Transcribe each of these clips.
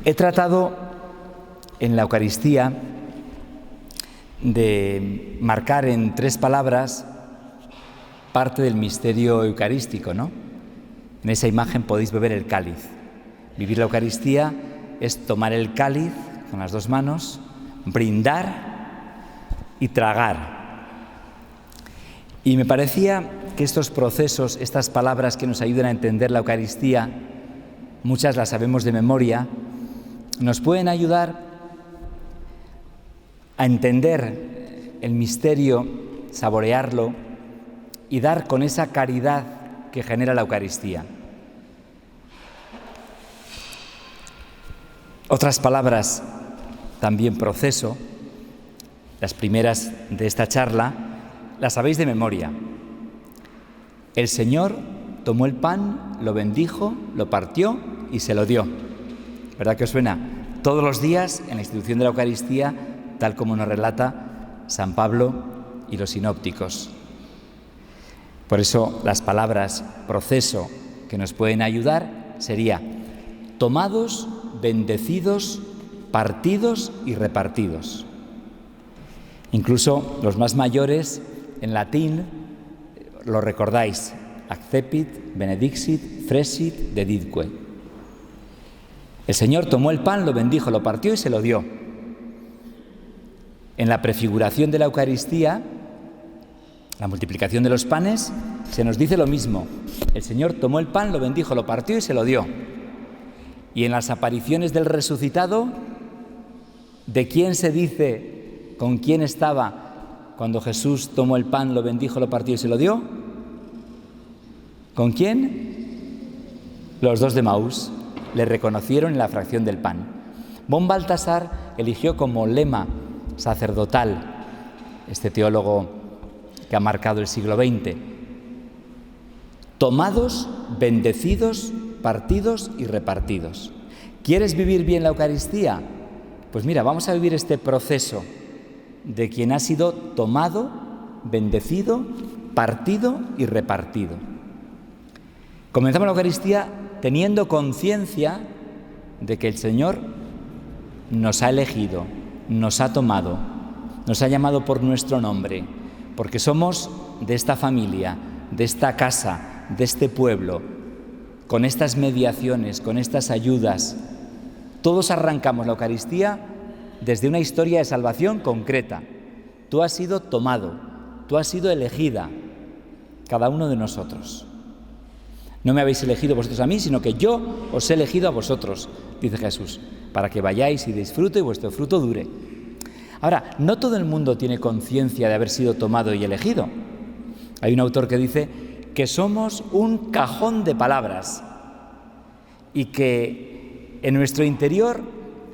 He tratado en la Eucaristía de marcar en 3 palabras parte del misterio eucarístico, ¿no? En esa imagen podéis beber el cáliz. Vivir la Eucaristía es tomar el cáliz con las 2 manos, brindar y tragar. Y me parecía que estos procesos, estas palabras que nos ayudan a entender la Eucaristía, muchas las sabemos de memoria, nos pueden ayudar a entender el misterio, saborearlo y dar con esa caridad que genera la Eucaristía. Otras palabras, también proceso, las primeras de esta charla, las sabéis de memoria. El Señor tomó el pan, lo bendijo, lo partió y se lo dio. ¿Verdad que os suena? Todos los días en la institución de la Eucaristía, tal como nos relata San Pablo y los sinópticos. Por eso las palabras proceso que nos pueden ayudar sería tomados, bendecidos, partidos y repartidos. Incluso los más mayores en latín lo recordáis: accepit, benedixit, fresit, deditque. El Señor tomó el pan, lo bendijo, lo partió y se lo dio. En la prefiguración de la Eucaristía, la multiplicación de los panes, se nos dice lo mismo. El Señor tomó el pan, lo bendijo, lo partió y se lo dio. Y en las apariciones del resucitado, ¿de quién se dice con quién estaba cuando Jesús tomó el pan, lo bendijo, lo partió y se lo dio? ¿Con quién? Los 2 de Maús. Le reconocieron en la fracción del pan. Von Balthasar eligió como lema sacerdotal, este teólogo que ha marcado el siglo XX: tomados, bendecidos, partidos y repartidos. ¿Quieres vivir bien la Eucaristía? Pues mira, vamos a vivir este proceso de quien ha sido tomado, bendecido, partido y repartido. Comenzamos la Eucaristía teniendo conciencia de que el Señor nos ha elegido, nos ha tomado, nos ha llamado por nuestro nombre, porque somos de esta familia, de esta casa, de este pueblo, con estas mediaciones, con estas ayudas. Todos arrancamos la Eucaristía desde una historia de salvación concreta. Tú has sido tomado, tú has sido elegida, cada uno de nosotros. No me habéis elegido vosotros a mí, sino que yo os he elegido a vosotros, dice Jesús, para que vayáis y deis fruto y vuestro fruto dure. Ahora, no todo el mundo tiene conciencia de haber sido tomado y elegido. Hay un autor que dice que somos un cajón de palabras y que en nuestro interior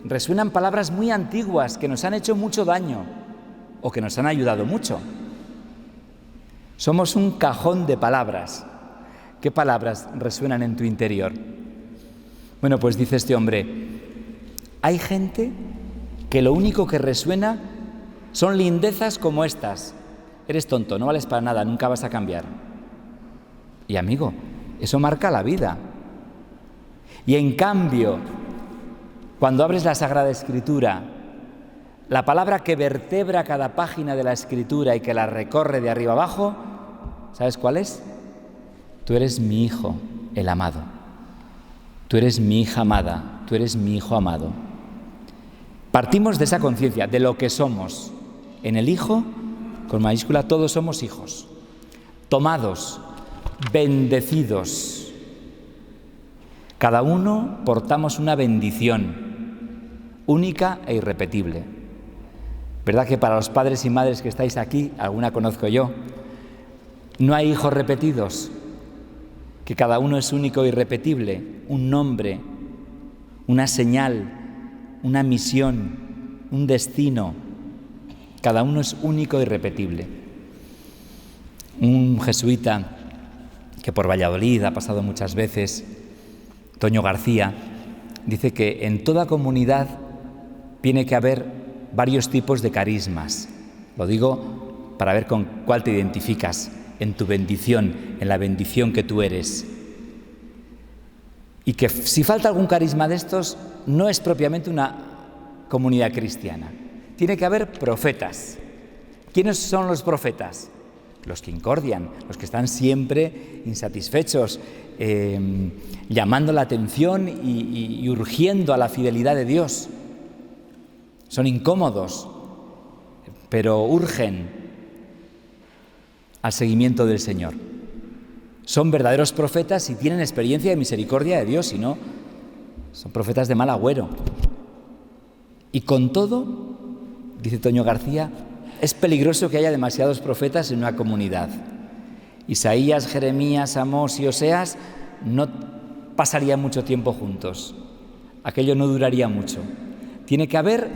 resuenan palabras muy antiguas que nos han hecho mucho daño o que nos han ayudado mucho. Somos un cajón de palabras. ¿Qué palabras resuenan en tu interior? Bueno, pues dice este hombre, hay gente que lo único que resuena son lindezas como estas. Eres tonto, no vales para nada, nunca vas a cambiar. Y amigo, eso marca la vida. Y en cambio, cuando abres la Sagrada Escritura, la palabra que vertebra cada página de la Escritura y que la recorre de arriba abajo, ¿sabes cuál es? Tú eres mi hijo, el amado. Tú eres mi hija amada, tú eres mi hijo amado. Partimos de esa conciencia, de lo que somos. En el Hijo, con mayúscula, todos somos hijos. Tomados, bendecidos. Cada uno portamos una bendición, única e irrepetible. ¿Verdad que para los padres y madres que estáis aquí, alguna conozco yo, no hay hijos repetidos? Que cada uno es único e irrepetible, un nombre, una señal, una misión, un destino. Cada uno es único e irrepetible. Un jesuita que por Valladolid ha pasado muchas veces, Toño García, dice que en toda comunidad tiene que haber varios tipos de carismas. Lo digo para ver con cuál te identificas en tu bendición, en la bendición que tú eres. Y que si falta algún carisma de estos, no es propiamente una comunidad cristiana. Tiene que haber profetas. ¿Quiénes son los profetas? Los que incordian, los que están siempre insatisfechos, llamando la atención y urgiendo a la fidelidad de Dios. Son incómodos, pero urgen al seguimiento del Señor. Son verdaderos profetas y tienen experiencia de misericordia de Dios, si no, son profetas de mal agüero. Y con todo, dice Toño García, es peligroso que haya demasiados profetas en una comunidad. Isaías, Jeremías, Amós y Oseas no pasarían mucho tiempo juntos. Aquello no duraría mucho. Tiene que haber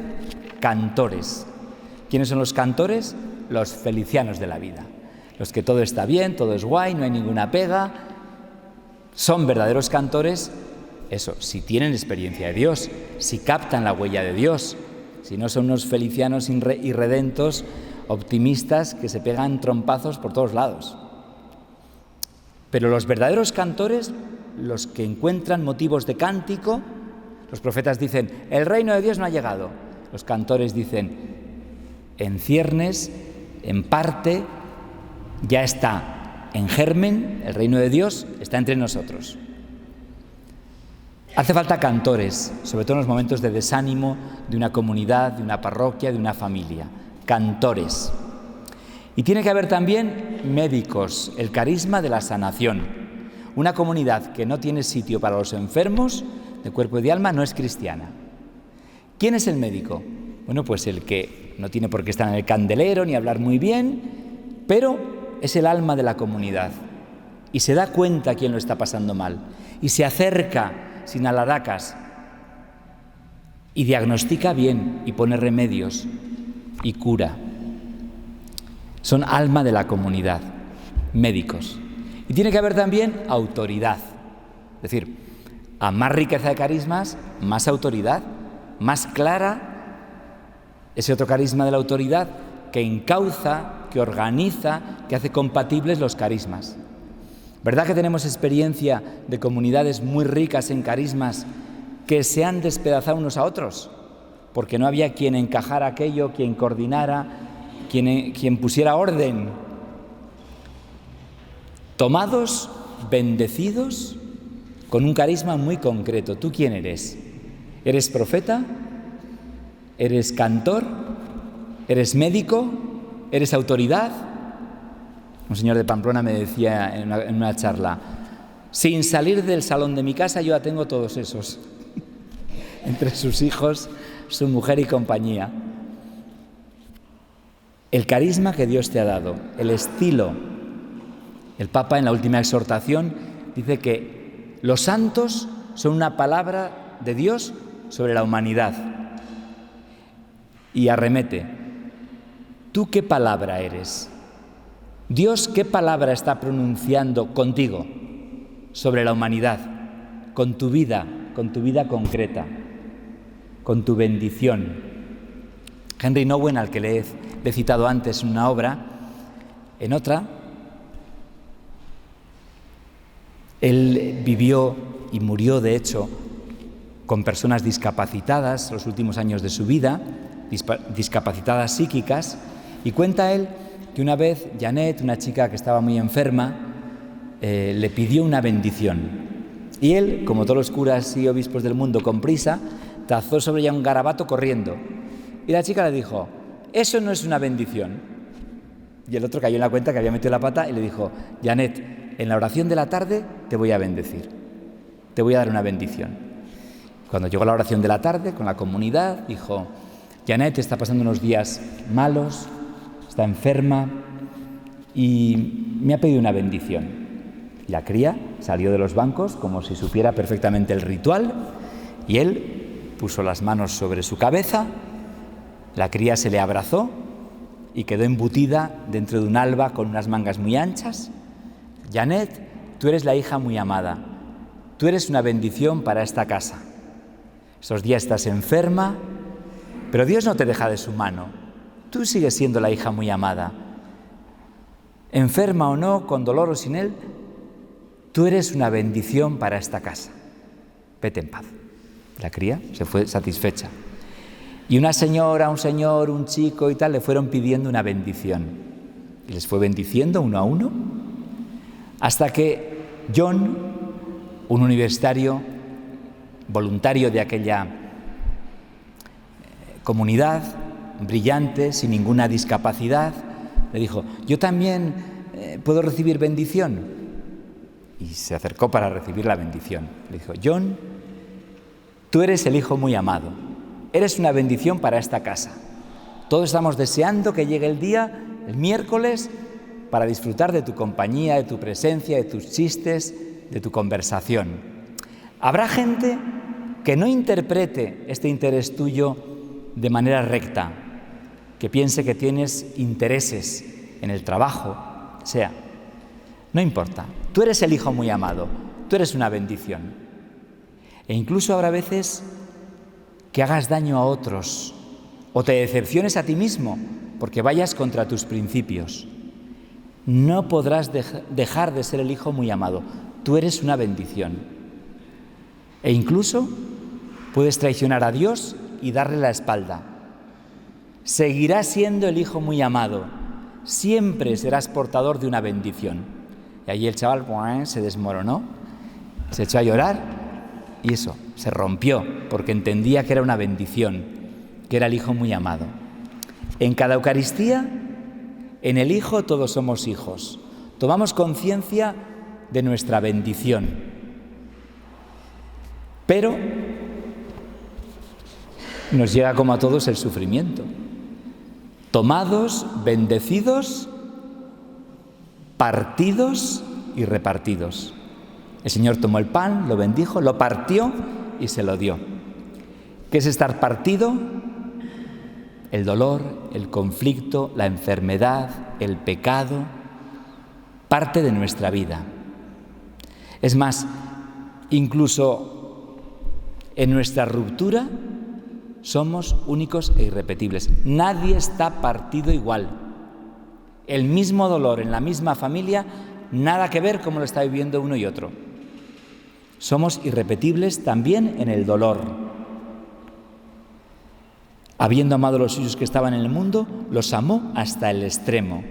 cantores. ¿Quiénes son los cantores? Los felicianos de la vida. Los que todo está bien, todo es guay, no hay ninguna pega. Son verdaderos cantores, eso, si tienen experiencia de Dios, si captan la huella de Dios, si no son unos felicianos irredentos, optimistas, que se pegan trompazos por todos lados. Pero los verdaderos cantores, los que encuentran motivos de cántico, los profetas dicen, el reino de Dios no ha llegado. Los cantores dicen, en ciernes, en parte, ya está en germen, el reino de Dios está entre nosotros. Hace falta cantores, sobre todo en los momentos de desánimo de una comunidad, de una parroquia, de una familia. Cantores. Y tiene que haber también médicos, el carisma de la sanación. Una comunidad que no tiene sitio para los enfermos de cuerpo y de alma no es cristiana. ¿Quién es el médico? Bueno, pues el que no tiene por qué estar en el candelero ni hablar muy bien, pero es el alma de la comunidad y se da cuenta quién lo está pasando mal y se acerca sin alaracas y diagnostica bien y pone remedios y cura. Son alma de la comunidad, médicos. Y tiene que haber también autoridad, es decir, a más riqueza de carismas, más autoridad, más clara, ese otro carisma de la autoridad que encauza, que organiza, que hace compatibles los carismas. ¿Verdad que tenemos experiencia de comunidades muy ricas en carismas que se han despedazado unos a otros? Porque no había quien encajara aquello, quien coordinara, quien pusiera orden. Tomados, bendecidos, con un carisma muy concreto. ¿Tú quién eres? ¿Eres profeta? ¿Eres cantor? ¿Eres médico? ¿Eres autoridad? Un señor de Pamplona me decía en una charla, sin salir del salón de mi casa yo ya tengo todos esos, entre sus hijos, su mujer y compañía. El carisma que Dios te ha dado, el estilo. El Papa en la última exhortación dice que los santos son una palabra de Dios sobre la humanidad. Y arremete, ¿tú qué palabra eres? Dios, ¿qué palabra está pronunciando contigo sobre la humanidad, con tu vida concreta, con tu bendición? Henry Nouwen, al que le he citado antes en una obra, en otra, él vivió y murió, de hecho, con personas discapacitadas los últimos años de su vida, discapacitadas psíquicas, y cuenta él que una vez Janet, una chica que estaba muy enferma, le pidió una bendición. Y él, como todos los curas y obispos del mundo, con prisa, trazó sobre ella un garabato corriendo. Y la chica le dijo, eso no es una bendición. Y el otro cayó en la cuenta que había metido la pata y le dijo, Janet, en la oración de la tarde te voy a bendecir, te voy a dar una bendición. Cuando llegó la oración de la tarde con la comunidad, dijo, Janet está pasando unos días malos, está enferma y me ha pedido una bendición. La cría salió de los bancos como si supiera perfectamente el ritual y él puso las manos sobre su cabeza, la cría se le abrazó y quedó embutida dentro de un alba con unas mangas muy anchas. Janet, tú eres la hija muy amada, tú eres una bendición para esta casa. Estos días estás enferma, pero Dios no te deja de su mano. Tú sigues siendo la hija muy amada. Enferma o no, con dolor o sin él, tú eres una bendición para esta casa. vete en paz. La cría se fue satisfecha. Y una señora, un señor, un chico y tal le fueron pidiendo una bendición. Y les fue bendiciendo uno a uno, hasta que John, un universitario voluntario de aquella comunidad, brillante, sin ninguna discapacidad, le dijo: yo también puedo recibir bendición. Y se acercó para recibir la bendición. Le dijo: John, tú eres el hijo muy amado, eres una bendición para esta casa. Todos estamos deseando que llegue el día, el miércoles, para disfrutar de tu compañía, de tu presencia, de tus chistes, de tu conversación. Habrá gente que no interprete este interés tuyo de manera recta, que piense que tienes intereses en el trabajo, sea. No importa, tú eres el hijo muy amado, tú eres una bendición. E incluso habrá veces que hagas daño a otros o te decepciones a ti mismo porque vayas contra tus principios. No podrás dejar de ser el hijo muy amado. Tú eres una bendición. E incluso puedes traicionar a Dios y darle la espalda. Seguirás siendo el hijo muy amado. Siempre serás portador de una bendición. Y ahí el chaval se desmoronó, se echó a llorar y eso, se rompió porque entendía que era una bendición, que era el hijo muy amado. En cada Eucaristía, en el Hijo todos somos hijos. Tomamos conciencia de nuestra bendición. Pero nos llega como a todos el sufrimiento. Tomados, bendecidos, partidos y repartidos. El Señor tomó el pan, lo bendijo, lo partió y se lo dio. ¿Qué es estar partido? El dolor, el conflicto, la enfermedad, el pecado, parte de nuestra vida. Es más, incluso en nuestra ruptura somos únicos e irrepetibles. Nadie está partido igual. El mismo dolor en la misma familia, nada que ver cómo lo está viviendo uno y otro. Somos irrepetibles también en el dolor. Habiendo amado a los suyos que estaban en el mundo, los amó hasta el extremo.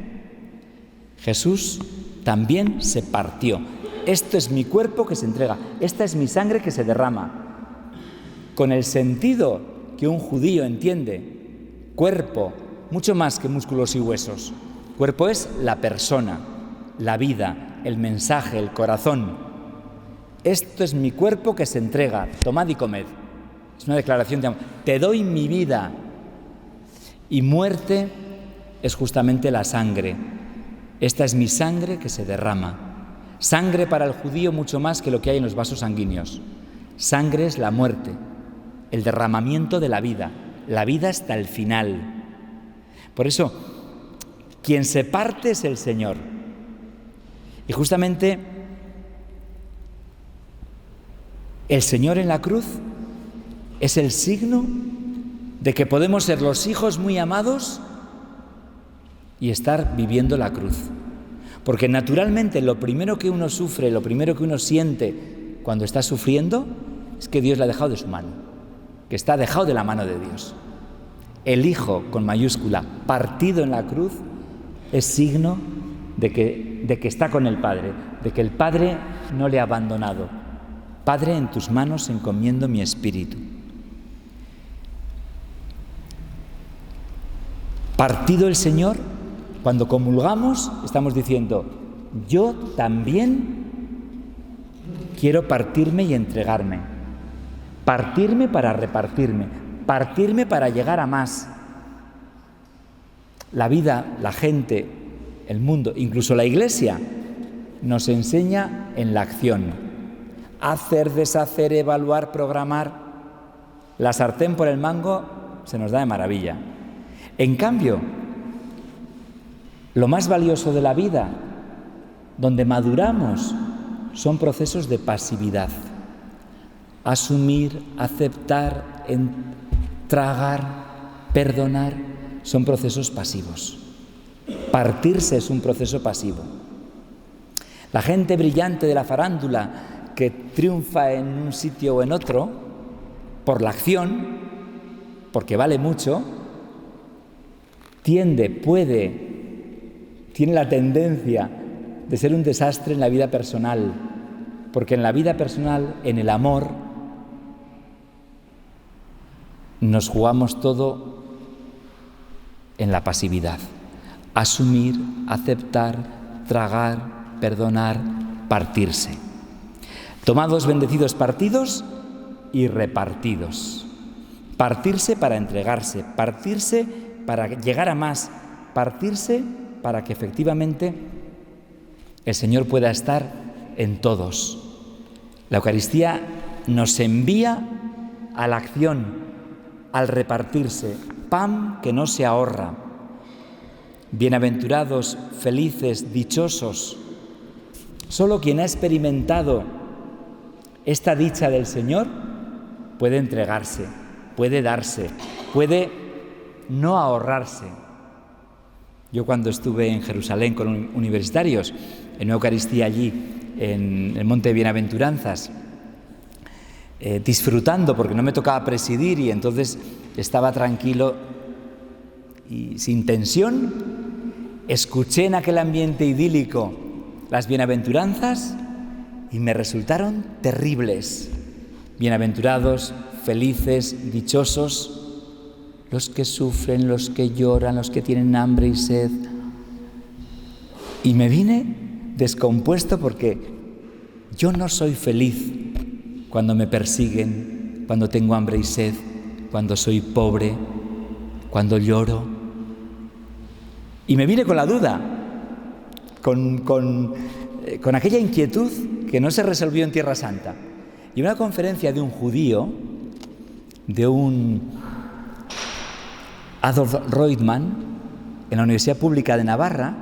Jesús también se partió. Esto es mi cuerpo que se entrega, esta es mi sangre que se derrama. Con el sentido que un judío entiende, cuerpo, mucho más que músculos y huesos. Cuerpo es la persona, la vida, el mensaje, el corazón. Esto es mi cuerpo que se entrega, tomad y comed. Es una declaración de amor. Te doy mi vida. Y muerte es justamente la sangre. Esta es mi sangre que se derrama. Sangre para el judío mucho más que lo que hay en los vasos sanguíneos. Sangre es la muerte, el derramamiento de la vida hasta el final. Por eso, quien se parte es el Señor. Y justamente el Señor en la cruz es el signo de que podemos ser los hijos muy amados y estar viviendo la cruz. Porque naturalmente lo primero que uno sufre, lo primero que uno siente cuando está sufriendo es que Dios le ha dejado de su mano, que está dejado de la mano de Dios. El Hijo, con mayúscula, partido en la cruz, es signo de que está con el Padre, de que el Padre no le ha abandonado. Padre, en tus manos encomiendo mi espíritu. Partido el Señor, cuando comulgamos, estamos diciendo: yo también quiero partirme y entregarme. Partirme para repartirme. Partirme para llegar a más. La vida, la gente, el mundo, incluso la Iglesia, nos enseña en la acción. Hacer, deshacer, evaluar, programar. La sartén por el mango se nos da de maravilla. En cambio, lo más valioso de la vida, donde maduramos, son procesos de pasividad. Asumir, aceptar, tragar, perdonar, son procesos pasivos. Partirse es un proceso pasivo. La gente brillante de la farándula que triunfa en un sitio o en otro por la acción, porque vale mucho, tiene la tendencia de ser un desastre en la vida personal, porque en la vida personal, en el amor, nos jugamos todo en la pasividad. Asumir, aceptar, tragar, perdonar, partirse. Tomados, bendecidos, partidos y repartidos. Partirse para entregarse, partirse para llegar a más, partirse para que efectivamente el Señor pueda estar en todos. La Eucaristía nos envía a la acción, al repartirse, pan que no se ahorra. Bienaventurados, felices, dichosos. Solo quien ha experimentado esta dicha del Señor puede entregarse, puede darse, puede no ahorrarse. Yo cuando estuve en Jerusalén con universitarios, en una Eucaristía allí, en el Monte de Bienaventuranzas, disfrutando porque no me tocaba presidir y entonces estaba tranquilo y sin tensión, escuché en aquel ambiente idílico las bienaventuranzas y me resultaron terribles. Bienaventurados, felices, dichosos, los que sufren, los que lloran, los que tienen hambre y sed. Y me vine descompuesto porque yo no soy feliz cuando me persiguen, cuando tengo hambre y sed, cuando soy pobre, cuando lloro. Y me vine con la duda, con aquella inquietud que no se resolvió en Tierra Santa. Y en una conferencia de un judío, de un Adolf Reutemann, en la Universidad Pública de Navarra,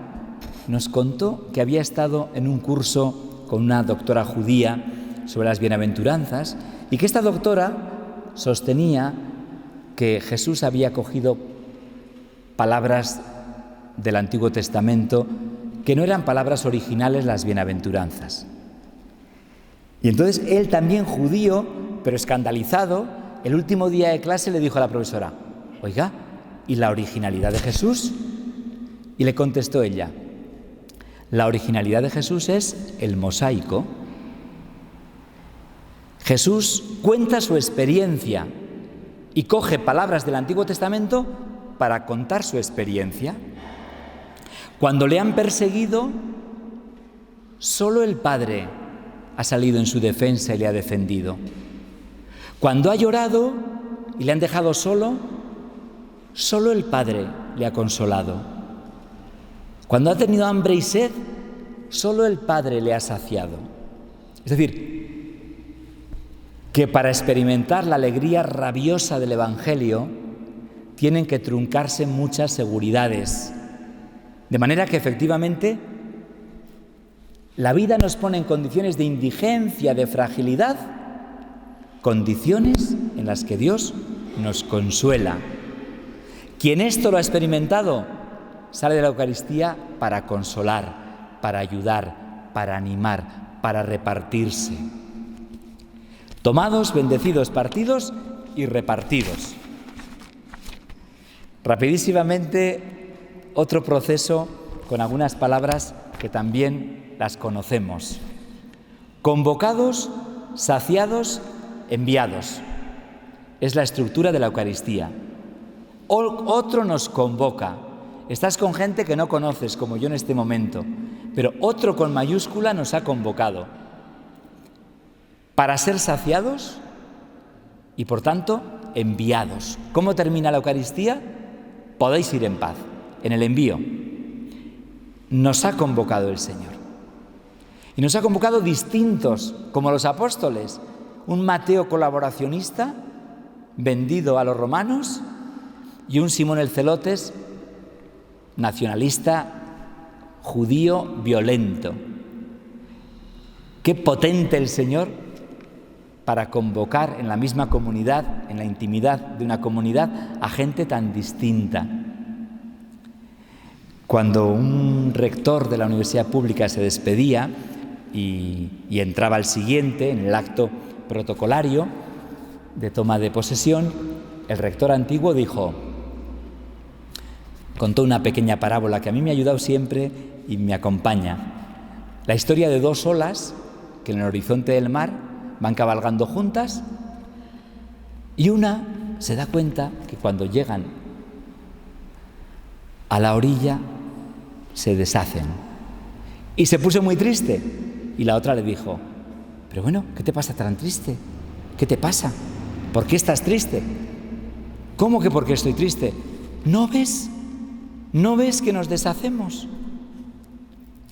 nos contó que había estado en un curso con una doctora judía sobre las bienaventuranzas y que esta doctora sostenía que Jesús había cogido palabras del Antiguo Testamento que no eran palabras originales las bienaventuranzas. Y entonces él también judío, pero escandalizado, el último día de clase le dijo a la profesora: oiga, ¿y la originalidad de Jesús? Y le contestó ella: la originalidad de Jesús es el mosaico. Jesús cuenta su experiencia y coge palabras del Antiguo Testamento para contar su experiencia. Cuando le han perseguido, solo el Padre ha salido en su defensa y le ha defendido. Cuando ha llorado y le han dejado solo, solo el Padre le ha consolado. Cuando ha tenido hambre y sed, solo el Padre le ha saciado. Es decir, que para experimentar la alegría rabiosa del Evangelio tienen que truncarse muchas seguridades. De manera que efectivamente la vida nos pone en condiciones de indigencia, de fragilidad, condiciones en las que Dios nos consuela. Quien esto lo ha experimentado sale de la Eucaristía para consolar, para ayudar, para animar, para repartirse. Tomados, bendecidos, partidos y repartidos. Rapidísimamente, otro proceso con algunas palabras que también las conocemos. Convocados, saciados, enviados. Es la estructura de la Eucaristía. Otro nos convoca. Estás con gente que no conoces, como yo en este momento, pero otro con mayúscula nos ha convocado para ser saciados y, por tanto, enviados. ¿Cómo termina la Eucaristía? Podéis ir en paz, en el envío. Nos ha convocado el Señor. Y nos ha convocado distintos, como los apóstoles. Un Mateo colaboracionista, vendido a los romanos, y un Simón el Celotes, nacionalista, judío, violento. Qué potente el Señor para convocar en la misma comunidad, en la intimidad de una comunidad, a gente tan distinta. Cuando un rector de la universidad pública se despedía, y entraba el siguiente en el acto protocolario de toma de posesión, el rector antiguo contó una pequeña parábola que a mí me ha ayudado siempre y me acompaña. La historia de dos olas que en el horizonte del mar van cabalgando juntas y una se da cuenta que cuando llegan a la orilla se deshacen. Y se puso muy triste. Y la otra le dijo: pero bueno, ¿qué te pasa tan triste? ¿Qué te pasa? ¿Por qué estás triste? ¿Cómo que por qué estoy triste? ¿No ves? ¿No ves que nos deshacemos?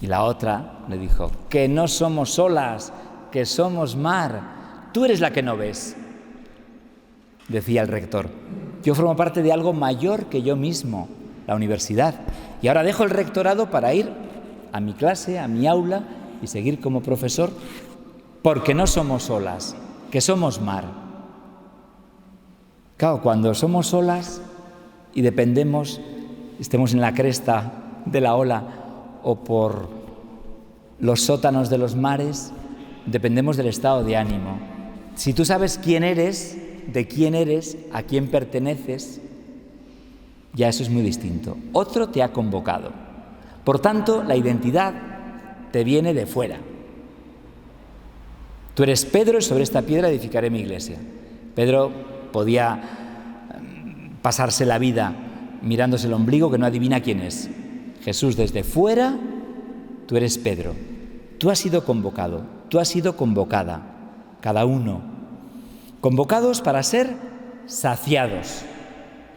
Y la otra le dijo: que no somos olas, que somos mar. Tú eres la que no ves. Decía el rector: yo formo parte de algo mayor que yo mismo, la universidad. Y ahora dejo el rectorado para ir a mi clase, a mi aula y seguir como profesor, porque no somos olas, que somos mar. Claro, cuando somos olas y dependemos, estemos en la cresta de la ola o por los sótanos de los mares, dependemos del estado de ánimo. Si tú sabes quién eres, de quién eres, a quién perteneces, ya eso es muy distinto. Otro te ha convocado. Por tanto, la identidad te viene de fuera. Tú eres Pedro y sobre esta piedra edificaré mi iglesia. Pedro podía pasarse la vida mirándose el ombligo que no adivina quién es. Jesús, desde fuera, tú eres Pedro. Tú has sido convocado, tú has sido convocada, cada uno. Convocados para ser saciados.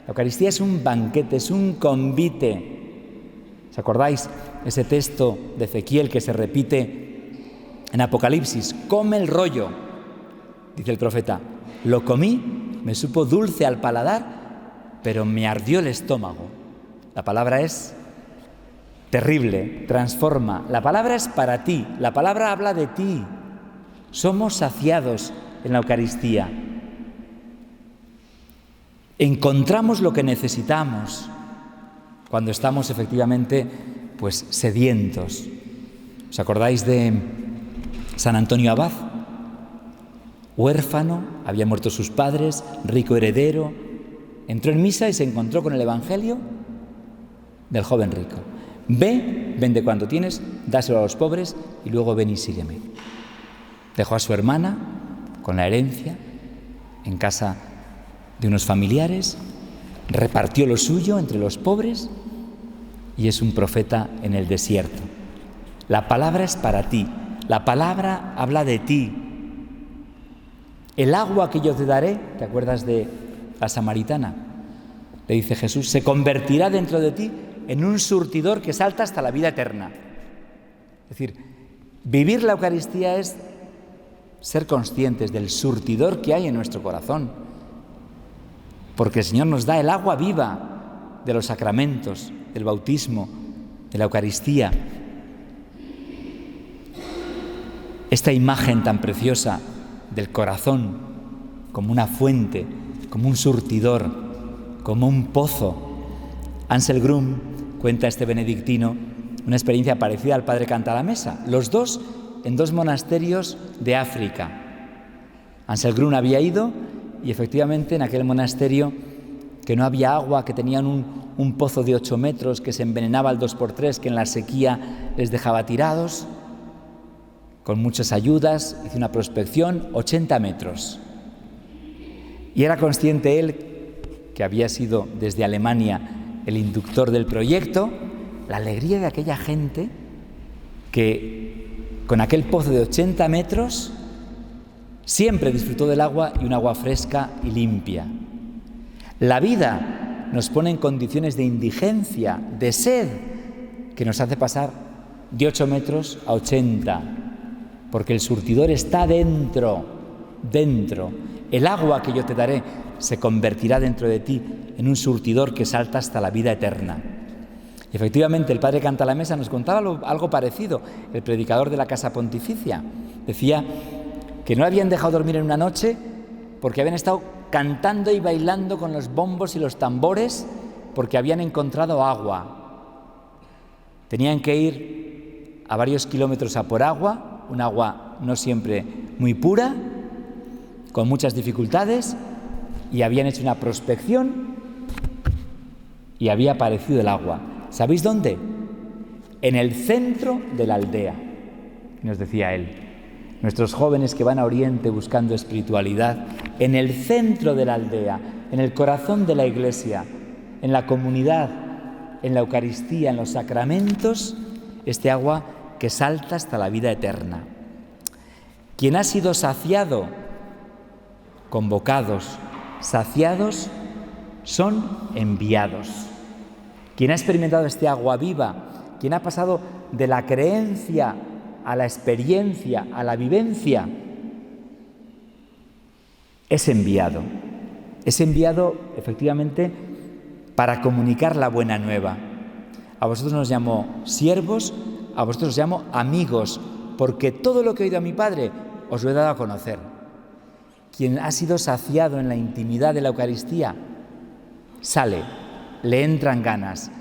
La Eucaristía es un banquete, es un convite. ¿Os acordáis ese texto de Ezequiel que se repite en Apocalipsis? Come el rollo, dice el profeta. Lo comí, me supo dulce al paladar, pero me ardió el estómago. La palabra es terrible, transforma. La palabra es para ti, la palabra habla de ti. Somos saciados en la Eucaristía. Encontramos lo que necesitamos cuando estamos efectivamente sedientos. ¿Os acordáis de San Antonio Abad? Huérfano, había muerto sus padres, rico heredero, entró en misa y se encontró con el Evangelio del joven rico. Ve, vende cuanto tienes, dáselo a los pobres y luego ven y sígueme. Dejó a su hermana con la herencia en casa de unos familiares, repartió lo suyo entre los pobres y es un profeta en el desierto. La palabra es para ti, la palabra habla de ti. El agua que yo te daré, ¿te acuerdas de la samaritana? Le dice Jesús, se convertirá dentro de ti en un surtidor que salta hasta la vida eterna. Es decir, vivir la Eucaristía es ser conscientes del surtidor que hay en nuestro corazón. Porque el Señor nos da el agua viva de los sacramentos, del bautismo, de la Eucaristía. Esta imagen tan preciosa del corazón como una fuente, como un surtidor, como un pozo. Ansel Grum cuenta este benedictino una experiencia parecida al padre Cantalamessa, los dos en dos monasterios de África. Ansel Grum había ido y efectivamente en aquel monasterio que no había agua, que tenían un pozo de 8 metros, que se envenenaba al 2x3, que en la sequía les dejaba tirados, con muchas ayudas, hizo una prospección, 80 metros. Y era consciente él, que había sido desde Alemania el inductor del proyecto, la alegría de aquella gente que con aquel pozo de 80 metros siempre disfrutó del agua y un agua fresca y limpia. La vida nos pone en condiciones de indigencia, de sed, que nos hace pasar de 8 metros a 80, porque el surtidor está dentro. El agua que yo te daré se convertirá dentro de ti en un surtidor que salta hasta la vida eterna. Y efectivamente, el padre Cantalamessa nos contaba algo parecido. El predicador de la Casa Pontificia decía que no habían dejado dormir en una noche porque habían estado cantando y bailando con los bombos y los tambores porque habían encontrado agua. Tenían que ir a varios kilómetros a por agua un agua no siempre muy pura, con muchas dificultades, y habían hecho una prospección y había aparecido el agua. ¿Sabéis dónde? En el centro de la aldea, nos decía él. Nuestros jóvenes que van a Oriente buscando espiritualidad, en el centro de la aldea, en el corazón de la iglesia, en la comunidad, en la Eucaristía, en los sacramentos, este agua que salta hasta la vida eterna. Quien ha sido saciado, convocados, saciados, son enviados. Quien ha experimentado este agua viva, quien ha pasado de la creencia a la experiencia, a la vivencia, es enviado. Es enviado, efectivamente, para comunicar la buena nueva. A vosotros nos llamo siervos, a vosotros os llamo amigos, porque todo lo que he oído a mi Padre os lo he dado a conocer. Quien ha sido saciado en la intimidad de la Eucaristía, sale, le entran ganas,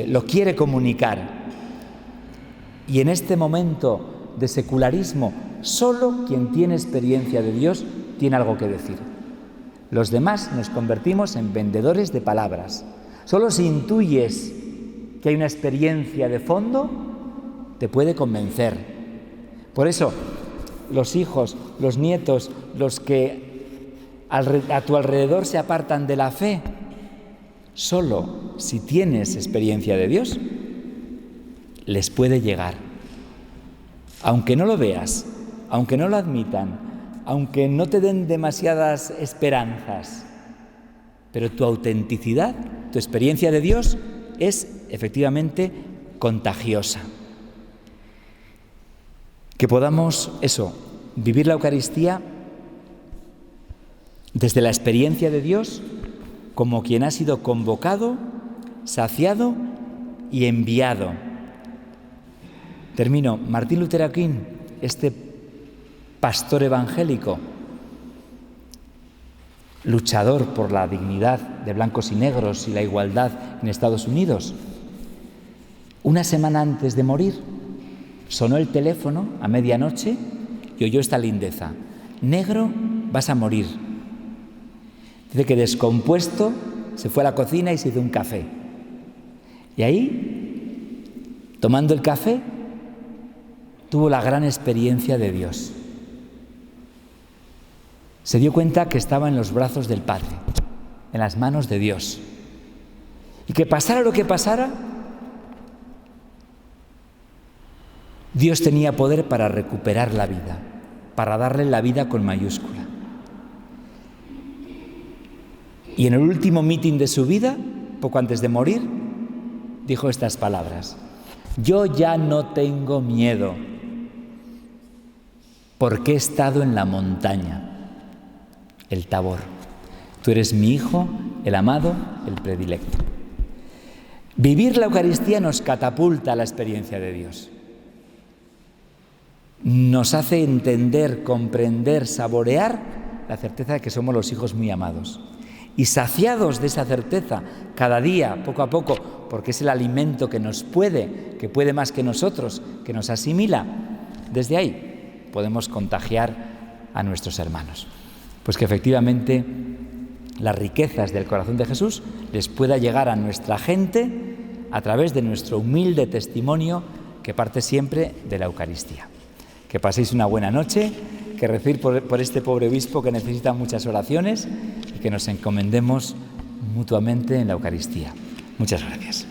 lo quiere comunicar. Y en este momento de secularismo, solo quien tiene experiencia de Dios tiene algo que decir. Los demás nos convertimos en vendedores de palabras. Solo si intuyes que hay una experiencia de fondo, te puede convencer. Por eso, los hijos, los nietos, los que a tu alrededor se apartan de la fe, solo si tienes experiencia de Dios, les puede llegar. Aunque no lo veas, aunque no lo admitan, aunque no te den demasiadas esperanzas, pero tu autenticidad, tu experiencia de Dios es efectivamente contagiosa. Que podamos vivir la Eucaristía desde la experiencia de Dios como quien ha sido convocado, saciado y enviado. Termino. Martín Lutero King, este pastor evangélico, luchador por la dignidad de blancos y negros y la igualdad en Estados Unidos, una semana antes de morir, sonó el teléfono a medianoche y oyó esta lindeza: negro, vas a morir. Dice que descompuesto se fue a la cocina y se hizo un café. Y ahí, tomando el café, tuvo la gran experiencia de Dios. Se dio cuenta que estaba en los brazos del Padre, en las manos de Dios. Y que pasara lo que pasara, Dios tenía poder para recuperar la vida, para darle la vida con mayúscula. Y en el último mitin de su vida, poco antes de morir, dijo estas palabras: yo ya no tengo miedo, porque he estado en la montaña, el Tabor. Tú eres mi Hijo, el amado, el predilecto. Vivir la Eucaristía nos catapulta a la experiencia de Dios. Nos hace entender, comprender, saborear la certeza de que somos los hijos muy amados. Y saciados de esa certeza, cada día, poco a poco, porque es el alimento que nos puede, que puede más que nosotros, que nos asimila, desde ahí podemos contagiar a nuestros hermanos. Pues que efectivamente las riquezas del corazón de Jesús les pueda llegar a nuestra gente a través de nuestro humilde testimonio que parte siempre de la Eucaristía. Que paséis una buena noche, que recéis por este pobre obispo que necesita muchas oraciones y que nos encomendemos mutuamente en la Eucaristía. Muchas gracias.